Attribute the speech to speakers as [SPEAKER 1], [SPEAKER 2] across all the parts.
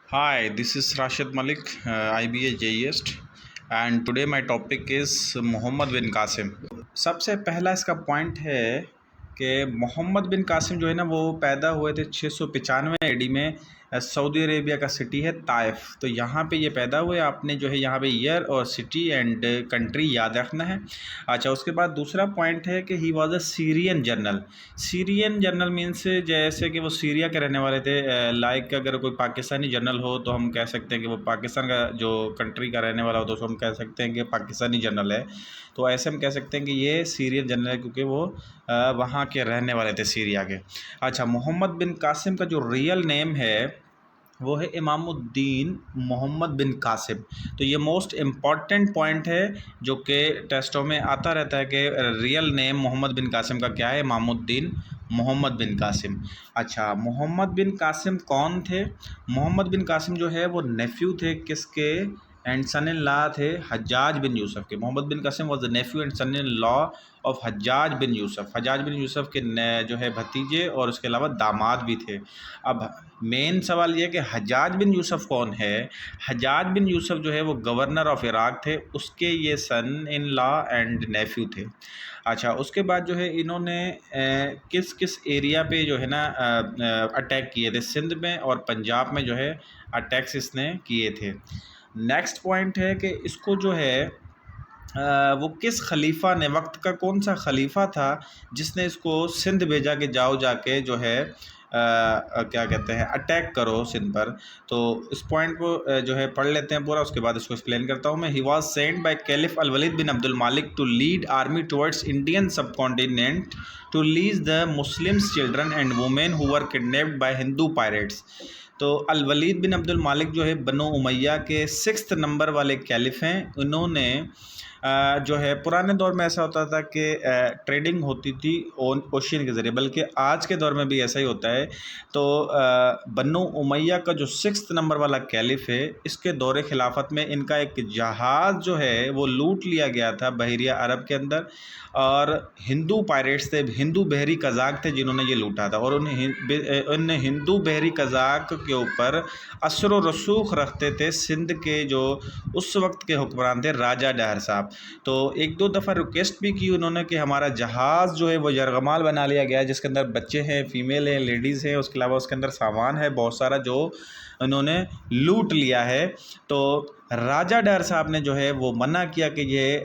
[SPEAKER 1] Hi, this is Rashid Malik, IBA JEist, and today my topic is Mohammed bin Qasim. सबसे पहला इसका point है कि Mohammad bin Qasim जो है ना वो पैदा हुए थे 695 एडी में। सऊदी अरेबिया का सिटी है ताइफ, तो यहाँ पे ये पैदा हुए। आपने जो है यहाँ पे ईयर और सिटी एंड कंट्री याद रखना है। अच्छा, उसके बाद दूसरा पॉइंट है कि he was a Syrian general. Syrian general means जैसे कि वो सीरिया के रहने वाले थे। लाइक अगर कोई पाकिस्तानी जनरल हो तो हम कह सकते हैं कि वो पाकिस्तान का जो कंट्री का रहने वाला हो तो उसको हम कह सकते हैं कि पाकिस्तानी जनरल है। तो ऐसे हम कह सकते हैं कि ये सीरियन जनरल है क्योंकि वो वहाँ के रहने वाले थे, सीरिया के। अच्छा, मोहम्मद बिन कासिम का जो रियल नेम है वो है इमामुद्दीन मोहम्मद बिन कासिम। तो ये मोस्ट इम्पॉर्टेंट पॉइंट है जो कि टेस्टों में आता रहता है कि real name Mohammad bin Qasim का क्या है, इमामुद्दीन मोहम्मद बिन कासिम। अच्छा, मोहम्मद बिन कासिम कौन थे? मोहम्मद बिन कासिम जो है वो नेफ्यू थे किसके? एंड सन इन लॉ थे हज्जाज बिन यूसुफ के। Mohammad bin Qasim was the nephew and son in law of Hajjaj bin Yusuf. Hajjaj bin Yusuf के जो है भतीजे और उसके अलावा दामाद भी थे। अब मेन सवाल ये कि हज्जाज बिन यूसुफ कौन है? हज्जाज बिन यूसुफ जो है वो गवर्नर ऑफ इराक थे, उसके ये सन इन लॉ एंड नेफ्यू थे। अच्छा, उसके बाद जो है इन्होंने किस किस एरिया पे जो है ना अटैक किए थे? सिंध में और पंजाब में जो है अटैक्स इसने किए थे। नेक्स्ट पॉइंट है कि इसको जो है वो किस खलीफा ने, वक्त का कौन सा खलीफा था जिसने इसको सिंध भेजा कि जाओ जाके जो है क्या कहते हैं अटैक करो सिंध पर। तो इस पॉइंट को जो है पढ़ लेते हैं पूरा, उसके बाद इसको एक्सप्लेन करता हूँ मैं। He was sent by caliph al Walid bin Abdul Malik to lead army towards Indian subcontinent to release the Muslims children and women who were kidnapped by Hindu pirates. तो अल वलीद बिन अब्दुल मालिक जो है बनो उमैया के 6th number वाले caliph हैं। उन्होंने जो है पुराने दौर में ऐसा होता था कि ट्रेडिंग होती थी ओशियन के ज़रिए, बल्कि आज के दौर में भी ऐसा ही होता है। तो बन्नू उमैया का जो 6th नंबर वाला कैलिफ है, इसके दौरे खिलाफत में इनका एक जहाज़ जो है वो लूट लिया गया था बहरिया अरब के अंदर। और हिंदू पायरेट्स थे, हिंदू बहरी कज़ाक थे जिन्होंने ये लूटा था। और उन हिंदू बहरी कज़ाक के ऊपर असर व रसूख रखते थे सिंध के जो उस वक्त के हुक्मरान थे राजा डहर साहब। तो एक दो दफ़ा रिक्वेस्ट भी की उन्होंने कि हमारा जहाज़ जो है वो यरगमाल बना लिया गया है, जिसके अंदर बच्चे हैं, फीमेल हैं, लेडीज़ हैं, उसके अलावा उसके अंदर सामान है बहुत सारा जो उन्होंने लूट लिया है। तो राजा डर साहब ने जो है वो मना किया कि ये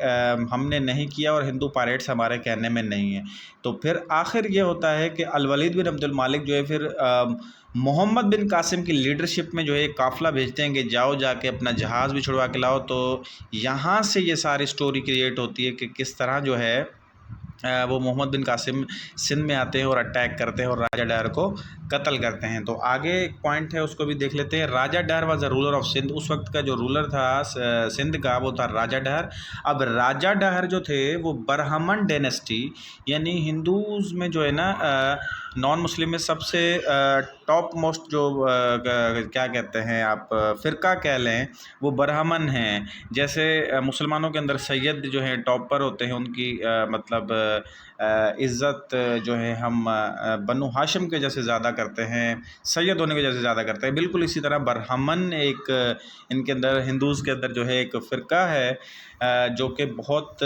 [SPEAKER 1] हमने नहीं किया और हिंदू पायरेट्स हमारे कहने में नहीं है। तो फिर आखिर ये होता है कि अल वलीद बिन अब्दुल मालिक जो है फिर मोहम्मद बिन कासिम की लीडरशिप में जो है एक काफ़िला भेजते हैं कि जाओ जाके अपना जहाज़ भी छुड़वा के लाओ। तो यहाँ से ये सारी स्टोरी क्रिएट होती है कि किस तरह जो है वो मोहम्मद बिन कासिम सिंध में आते हैं और अटैक करते हैं और राजा डहर को कत्ल करते हैं। तो आगे एक पॉइंट है उसको भी देख लेते हैं। Raja Dahir was a ruler of Sindh. उस वक्त का जो रूलर था सिंध का वो था राजा डहर। अब राजा डहर जो थे वो बरहमन डायनेस्टी, यानी हिंदूज़ में जो है ना नॉन मुस्लिम में सबसे टॉप मोस्ट जो क्या कहते हैं आप फ़िरका कह लें, वो बरहमन हैं। जैसे मुसलमानों के अंदर सैयद जो हैं टॉप पर होते हैं, उनकी मतलब इज़्ज़त जो है हम बनु हाशिम के जैसे ज़्यादा करते हैं, सैयद होने के जैसे ज़्यादा करते हैं। बिल्कुल इसी तरह बरहमन एक इनके अंदर हिंदूज़ के अंदर जो है एक फ़िरका है जो कि बहुत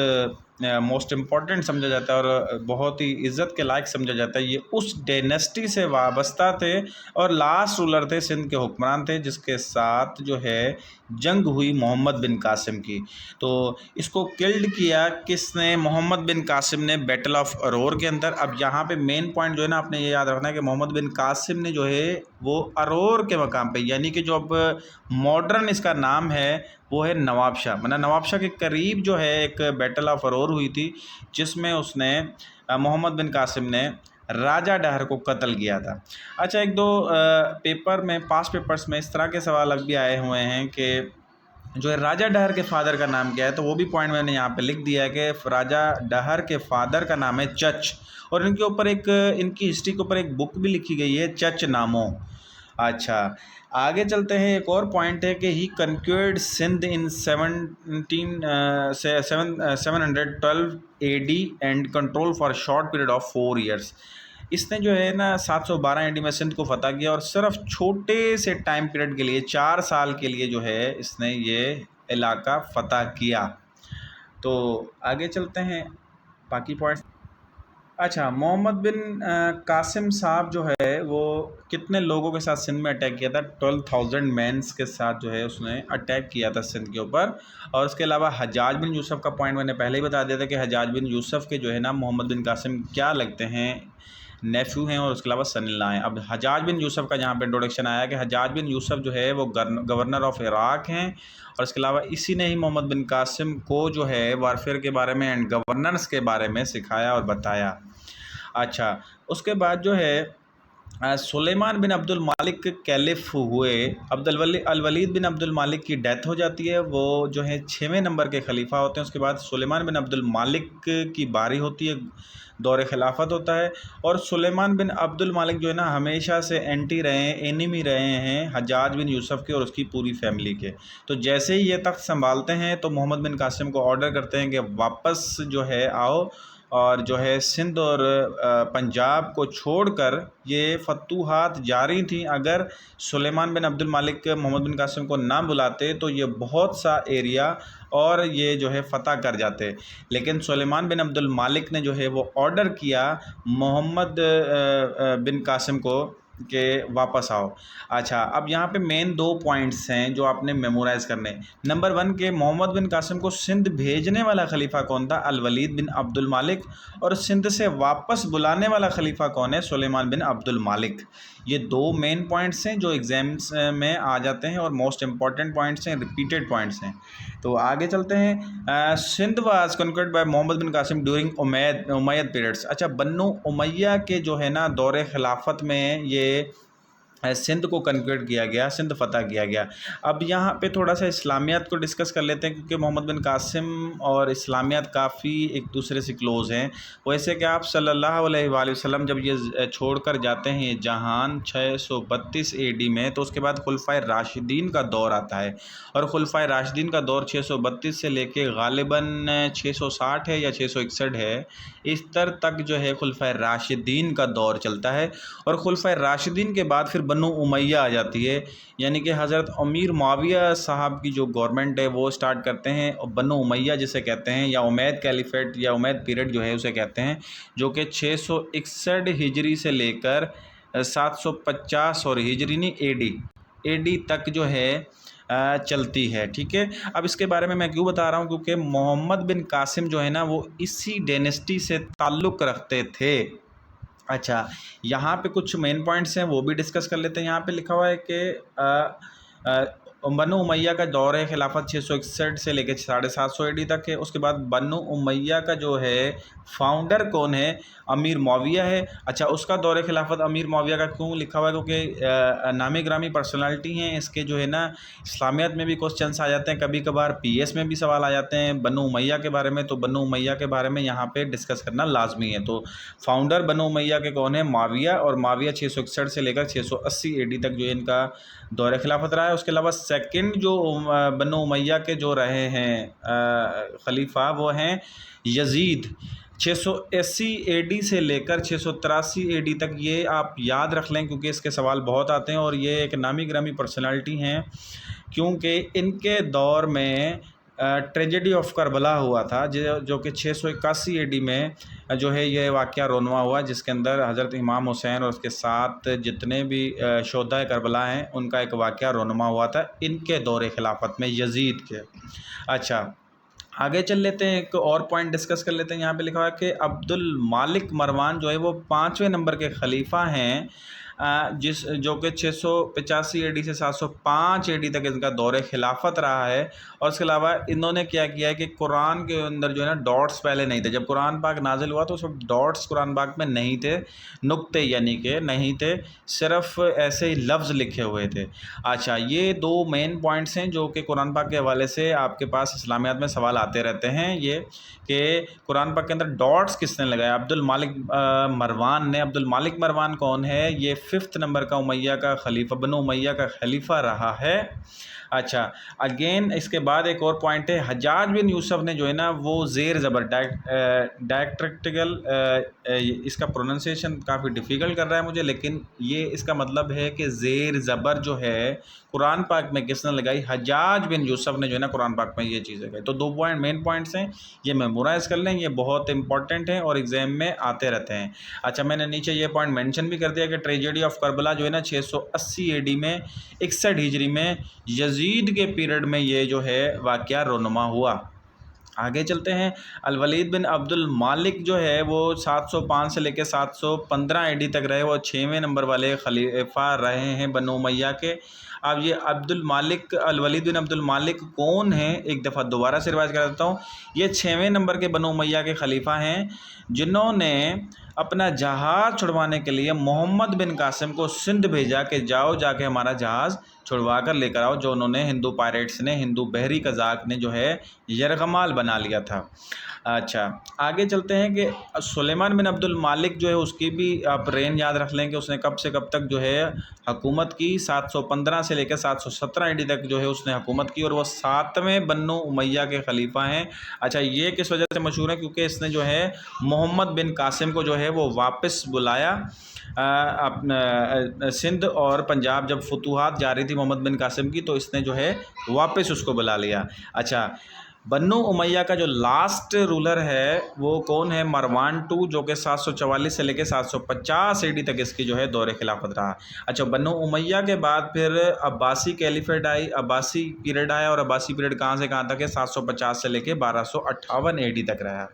[SPEAKER 1] मोस्ट इम्पॉर्टेंट समझा जाता है और बहुत ही इज़्ज़त के लायक समझा जाता है। ये उस डायनेस्टी से वाबस्ता थे और लास्ट रूलर थे, सिंध के हुक्मरान थे, जिसके साथ जो है जंग हुई मोहम्मद बिन कासिम की। तो इसको किल्ड किया किसने? मोहम्मद बिन कासिम ने बैटल ऑफ अरोर के अंदर। अब यहाँ पे मेन पॉइंट जो है ना आपने ये याद रखना है कि मोहम्मद बिन कासिम ने जो है वो अरोर के मकाम पे, यानी कि जो अब मॉडर्न इसका नाम है वो है नवाबशाह, मतलब नवाबशाह के करीब जो है एक बैटल ऑफ अरोर हुई थी जिसमें उसने मोहम्मद बिन कासिम ने राजा डहर को कत्ल किया था। अच्छा, एक दो पेपर में पास पेपर्स में इस तरह के सवाल अब भी आए हुए हैं कि जो है राजा डहर के फादर का नाम क्या है? तो वो भी पॉइंट मैंने यहाँ पे लिख दिया है कि राजा डहर के फादर का नाम है चच। और इनके ऊपर एक इनकी हिस्ट्री के ऊपर एक बुक भी लिखी गई है, चच नामो। अच्छा, आगे चलते हैं। एक और पॉइंट है कि ही कन्क्यूर्ड सिंध इन 712 AD and control for short period of 4 years. इसने जो है ना 712 AD में सिंध को फतह किया और सिर्फ छोटे से टाइम पीरियड के लिए 4 साल के लिए जो है इसने ये इलाका फतह किया। तो आगे चलते हैं बाकी पॉइंट्स। अच्छा, मोहम्मद बिन कासिम साहब जो है वो कितने लोगों के साथ सिंध में अटैक किया था? 12,000 मैंस के साथ जो है उसने अटैक किया था सिंध के ऊपर। और उसके अलावा हजाज बिन यूसुफ का पॉइंट मैंने पहले ही बता दिया था कि हजाज बिन यूसुफ के जो है ना मोहम्मद बिन कासिम क्या लगते हैं, नेफ्यू हैं और उसके अलावा सन-इन-लॉ हैं। अब हजाज बिन यूसुफ का जहाँ पे इंट्रोडक्शन आया कि हजाज बिन यूसुफ जो है वो गवर्नर ऑफ इराक हैं और इसके अलावा इसी ने ही मोहम्मद बिन कासिम को जो है वारफेयर के बारे में एंड गवर्नेंस के बारे में सिखाया और बताया। अच्छा, उसके बाद जो है सुलेमान बिन अब्दुल मालिक कैलिफ हुए। अल वलीद बिन अब्दुल मालिक की डेथ हो जाती है, वो जो है 6वें नंबर के खलीफा होते हैं। उसके बाद सुलेमान बिन अब्दुल मालिक की बारी होती है, दौर खिलाफत होता है। और सुलेमान बिन अब्दुल मालिक जो है ना हमेशा से एंटी रहे हैं, एनिमी रहे हैं हजाज बिन यूसुफ के और उसकी पूरी फैमिली के। तो जैसे ही ये तख्त संभालते हैं तो मोहम्मद बिन कासिम को ऑर्डर करते हैं कि वापस जो है आओ और जो है सिंध और पंजाब को छोड़कर ये फतूहात जारी थी। अगर सुलेमान बिन अब्दुल मालिक मोहम्मद बिन कासिम को ना बुलाते तो ये बहुत सा एरिया और ये जो है फ़तह कर जाते। लेकिन सुलेमान बिन अब्दुल मालिक ने जो है वो ऑर्डर किया मोहम्मद बिन कासिम को कि वापस आओ। अच्छा, अब यहाँ पे मेन 2 पॉइंट्स हैं जो आपने मेमोराइज़ करने। नंबर 1 के मोहम्मद बिन कासिम को सिंध भेजने वाला खलीफा कौन था? अल वलीद बिन अब्दुल मालिक। और सिंध से वापस बुलाने वाला खलीफा कौन है? सुलेमान बिन अब्दुल मालिक। ये 2 मेन पॉइंट्स हैं जो एग्जाम्स में आ जाते हैं और मोस्ट इंपॉर्टेंट पॉइंट्स हैं, रिपीटेड पॉइंट्स हैं। तो आगे चलते हैं। Sindh was conquered by Mohammad bin Qasim during Umayyad periods. अच्छा, बन्नू उमैया के जो है ना दौरे खिलाफत में ये सिंध को कन्वर्ट किया गया, सिंध फतह किया गया। अब यहाँ पे थोड़ा सा इस्लामियात को डिस्कस कर लेते हैं क्योंकि मोहम्मद बिन कासिम और इस्लामियात काफ़ी एक दूसरे से क्लोज़ हैं। वैसे कि आप सल्लल्लाहु अलैहि वसल्लम जब ये छोड़कर जाते हैं ये जहान 632 AD में, तो उसके बाद खुलफाए राशिदीन का दौर आता है। और खुलफाए राशिदीन का दौर 632 से लेके गालिबन 660 है या 661 है, इस तक जो है खुलफाए राशिदीन का दौर चलता है। और खुलफाए राशिदीन के बाद फिर बन्नू उमैया आ जाती है, यानी कि हज़रत अमीर मुआविया साहब की जो गवर्नमेंट है वो स्टार्ट करते हैं। और बन्नू उमैया जिसे कहते हैं या उमैद कैलिफेट या उमैद पीरियड जो है उसे कहते हैं, जो कि 661 हिजरी से लेकर 750 और हिजरी नहीं एडी तक जो है चलती है। ठीक है, अब इसके बारे में मैं क्यों बता रहा हूँ, क्योंकि मोहम्मद बिन कासिम जो है ना वो इसी डायनेस्टी से ताल्लुक़ रखते थे। अच्छा, यहाँ पे कुछ मेन पॉइंट्स हैं वो भी डिस्कस कर लेते हैं। यहाँ पे लिखा हुआ है कि बन्नू उमैया का दौर खिलाफत 661 से लेकर 750 AD तक है। उसके बाद बन्नू उमैया का जो है फाउंडर कौन है? अमीर मुआविया है। अच्छा, उसका दौर खिलाफत अमीर मुआविया का क्यों लिखा हुआ है? क्योंकि नामी ग्रामी पर्सनालिटी हैं, इसके जो है ना इस्लामियत में भी क्वेश्चंस आ जाते हैं, कभी कभार PS में भी सवाल आ जाते हैं बन्नू उमैया के बारे में। तो बन्नू उमैया के बारे में यहाँ पे डिस्कस करना लाजमी है। तो फाउंडर बन्नू उमैया के कौन है? मुआविया। और मुआविया 661 से लेकर 680 AD तक जो है इनका दौर खिलाफत रहा है। उसके अलावा सेकंड जो बन्नू उमैया के जो रहे हैं खलीफा वो हैं यजीद। 680 AD से लेकर 683 AD तक, ये आप याद रख लें क्योंकि इसके सवाल बहुत आते हैं। और ये एक नामी ग्रामी पर्सनालिटी हैं क्योंकि इनके दौर में ट्रेजेडी ऑफ करबला हुआ था जो कि 681 AD में जो है ये वाक़या रोनुमा हुआ, जिसके अंदर हज़रत इमाम हुसैन और उसके साथ जितने भी शोहदाए करबला हैं उनका एक वाक़या रोनुमा हुआ था इनके दौरे खिलाफत में यजीद के। अच्छा, आगे चल लेते हैं, एक और पॉइंट डिस्कस कर लेते हैं। यहाँ पे लिखा हुआ है कि अब्दुल मालिक मरवान जो है वो 5वें नंबर के खलीफा हैं, जो कि 685 AD से 705 AD तक इनका दौरे खिलाफत रहा है। और इसके अलावा इन्होंने क्या किया है कि कुरान के अंदर जो है ना डॉट्स पहले नहीं थे। जब कुरान पाक नाजिल हुआ तो सब डॉट्स कुरान पाक में नहीं थे, नुक्ते यानी कि नहीं थे, सिर्फ ऐसे ही लफ्ज़ लिखे हुए थे। अच्छा, ये 2 मेन पॉइंट्स हैं जो कि कुरान पाक के हवाले से आपके पास इस्लामियात में सवाल आते रहते हैं। ये कि कुरान पाक के अंदर डॉट्स किसने लगाया? अब्दुल मालिक मरवान ने। अब्दुल मालिक मरवान कौन है? ये 5th नंबर का उमैया का खलीफा, बनो उमैया का खलीफा रहा है। अच्छा, अगेन इसके बाद एक और पॉइंट है, हज्जाज बिन यूसुफ ने जो है ना वो ज़ेर ज़बर डायक्ट्रिकल, इसका प्रोनाउंसिएशन काफ़ी डिफ़िकल्ट कर रहा है मुझे, लेकिन ये इसका मतलब है कि ज़ेर ज़बर जो है कुरान पाक में किसने लगाई, हज्जाज बिन यूसुफ ने जो है ना कुरान पाक में ये चीज़ लगाई। तो 2 पॉइंट मेन पॉइंट्स हैं, ये मेमोराइज़ कर लें, ये बहुत इंपॉर्टेंट हैं और एग्ज़ाम में आते रहते हैं। अच्छा, मैंने नीचे ये पॉइंट मेंशन भी कर दिया कि ट्रेजेडी ऑफ करबला जो है ना 680 AD में 61 हिजरी में यजीद के पीरियड में ये जो है वाक़या रोनुमा हुआ। आगे चलते हैं, अल-वलीद बिन अब्दुल मालिक जो है वो 705 से लेकर 715 AD तक रहे, वो 6वें नंबर वाले खलीफा रहे हैं बनो उमैया के। अब ये अब्दुल मालिक, अल-वलीद बिन अब्दुल मालिक कौन है, एक दफ़ा दोबारा से रिवाइज कर देता हूँ। ये 6वें नंबर के बनो उमैया के खलीफा हैं जिन्होंने अपना जहाज़ छुड़वाने के लिए मोहम्मद बिन कासिम को सिंध भेजा कि जाओ जाके हमारा जहाज़ छुड़वा कर लेकर आओ, जो उन्होंने हिंदू पायरेट्स ने, हिंदू बहरी कज़ाक ने जो है यरगमाल बना लिया था। अच्छा, आगे चलते हैं कि सुलेमान बिन अब्दुल मालिक जो है उसकी भी आप रेंज याद रख लें कि उसने कब से कब तक जो है हुकूमत की, 715 से लेकर 717 AD तक जो है उसने हुकूमत की, और वो 7वें बन्नो उमैया के खलीफा हैं। अच्छा, ये किस वजह से मशहूर है, क्योंकि इसने जो है मोहम्मद बिन कासिम को जो है वो वापस बुलाया। अपना सिंध और पंजाब जब फतूहात जारी थी मोहम्मद बिन कासिम की, तो इसने जो है वापस उसको बुला लिया। अच्छा, बन्नो उमैया का जो लास्ट रूलर है वो कौन है, मरवान II, जो कि 744 से लेकर 750 AD तक इसकी जो है दौरे खिलाफत रहा। अच्छा, बन्नो उमैया के बाद फिर अब्बासी कैलिफेट आई, अब्बासी पीरियड आया, और अब्बासी पीरियड कहाँ से कहाँ तक है, 750 से लेकर 1258 AD तक रहा।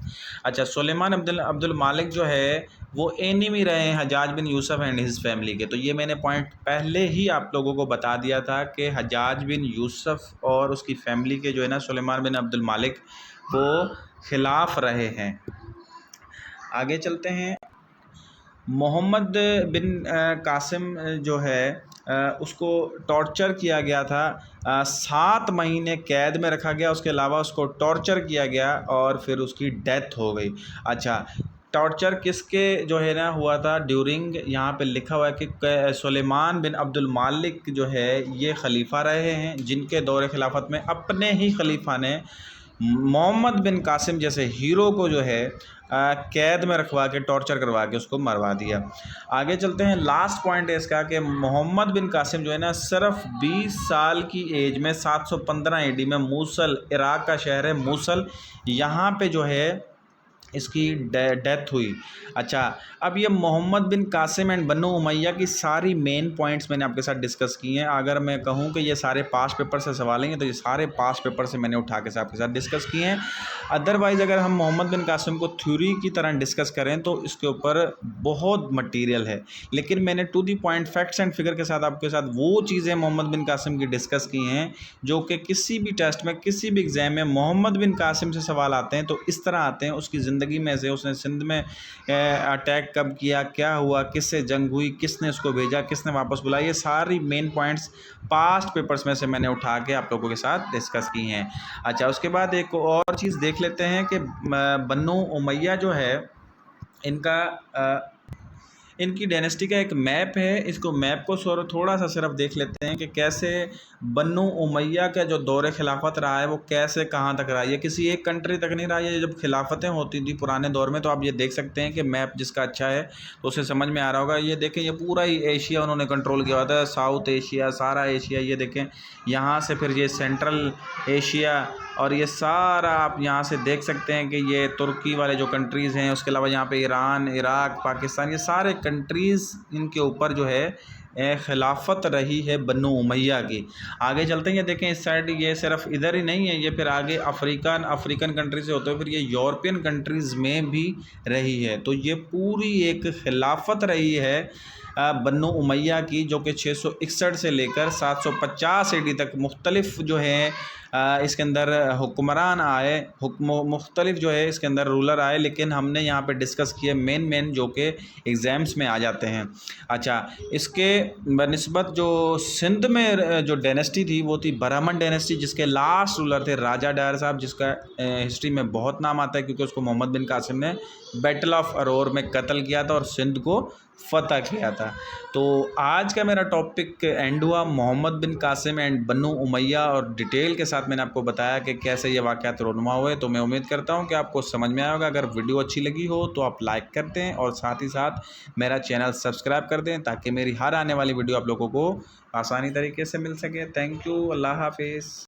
[SPEAKER 1] अच्छा, सुलेमान अब्दुल मालिक जो है वो एनिमी रहे हैं Hajjaj bin Yusuf and his family के। तो ये मैंने पॉइंट पहले ही आप लोगों को बता दिया था कि हज्जाज बिन यूसुफ और उसकी फैमिली के जो है ना सुलेमान बिन अब्दुल मालिक वो खिलाफ रहे हैं। आगे चलते हैं, मोहम्मद बिन कासिम जो है उसको टॉर्चर किया गया था, 7 महीने कैद में रखा गया, उसके अलावा उसको टॉर्चर किया गया और फिर उसकी डेथ हो गई। अच्छा, टॉर्चर किसके जो है ना हुआ था ड्यूरिंग, यहाँ पे लिखा हुआ है कि सुलेमान बिन अब्दुल मालिक जो है ये खलीफा रहे हैं जिनके दौरे खिलाफत में अपने ही खलीफा ने मोहम्मद बिन कासिम जैसे हीरो को जो है कैद में रखवा के टॉर्चर करवा के उसको मरवा दिया। आगे चलते हैं, लास्ट पॉइंट है इसका कि मोहम्मद बिन कासिम जो है ना सिर्फ 20 साल की एज में 715 AD में मूसल, इराक़ का शहर है मूसल, यहाँ पे जो है इसकी डेथ हुई। अच्छा, अब ये मोहम्मद बिन कासिम एंड बन्नो उमैया की सारी मेन पॉइंट्स मैंने आपके साथ डिस्कस किए हैं। अगर मैं कहूँ कि ये सारे पास पेपर से सवाल हैं तो ये सारे पास पेपर से मैंने उठा के आपके साथ डिस्कस किए हैं। अदरवाइज़ अगर हम मोहम्मद बिन कासिम को थ्योरी की तरह डिस्कस करें तो इसके ऊपर बहुत मटीरियल है, लेकिन मैंने to the point facts and figure के साथ आपके साथ वो चीज़ें मोहम्मद बिन कासिम की डिस्कस की हैं जो कि किसी भी टेस्ट में, किसी भी एग्ज़ाम में मोहम्मद बिन कासिम से सवाल आते हैं तो इस तरह आते हैं। उसकी ज़िंदगी में से, उसने सिंध में अटैक कब किया, क्या हुआ, किससे जंग हुई, किसने उसको भेजा, किसने वापस बुलाया, ये सारी मेन पॉइंट्स पास्ट पेपर्स में से मैंने उठा के आप लोगों के साथ डिस्कस की हैं। अच्छा, उसके बाद एक और चीज़ देख लेते हैं कि बन्नो उमैया जो है इनकी डायनेस्टी का एक मैप है। इसको मैप को थोड़ा सा सिर्फ देख लेते हैं कि कैसे बन्नो उमैया का जो दौरे खिलाफत रहा है वो कैसे कहाँ तक रहा है। ये किसी एक कंट्री तक नहीं रहा, ये जब खिलाफतें होती थी पुराने दौर में, तो आप ये देख सकते हैं कि मैप जिसका अच्छा है तो उसे समझ में आ रहा होगा। ये देखें, ये पूरा ही एशिया उन्होंने कंट्रोल किया होता है, साउथ एशिया, सारा एशिया। ये देखें, यहाँ से फिर ये सेंट्रल एशिया, और ये सारा आप यहाँ से देख सकते हैं कि ये तुर्की वाले जो कंट्रीज़ हैं, उसके अलावा यहाँ पे ईरान, इराक़, पाकिस्तान, ये सारे कंट्रीज़ इनके ऊपर जो है खिलाफत रही है बन्नो उमैया की। आगे चलते हैं, ये देखें इस साइड, ये सिर्फ इधर ही नहीं है, ये फिर आगे अफ्रीकन कंट्री से होते हुए फिर ये यूरोपियन कंट्रीज़ में भी रही है। तो ये पूरी एक खिलाफत रही है बन्नो उमैया की, जो कि 661 से लेकर 750 AD तक मुख्तलिफ जो है इसके अंदर हुक्मरान आए, मुख्तलिफ जो है इसके अंदर रूलर आए, लेकिन हमने यहाँ पे डिस्कस किए मेन जो कि एग्ज़ाम्स में आ जाते हैं। अच्छा, इसके बनिस्बत जो सिंध में जो डायनेस्टी थी वो थी बरहमन डायनेस्टी, जिसके लास्ट रूलर थे राजा डायर साहब, जिसका हिस्ट्री में बहुत नाम आता है क्योंकि उसको मोहम्मद बिन कासिम ने बैटल ऑफ अरोर में कत्ल किया था और सिंध को फ़तह किया था। तो आज का मेरा टॉपिक एंड हुआ मोहम्मद बिन कासिम एंड बन्नू उमैया, और डिटेल के साथ मैंने आपको बताया कि कैसे ये वाक़यात रोनुमा हुए। तो मैं उम्मीद करता हूँ कि आपको समझ में आया होगा। अगर वीडियो अच्छी लगी हो तो आप लाइक कर दें और साथ ही साथ मेरा चैनल सब्सक्राइब कर दें ताकि मेरी हर आने वाली वीडियो आप लोगों को आसानी तरीके से मिल सके। थैंक यू, अल्लाह हाफिज़।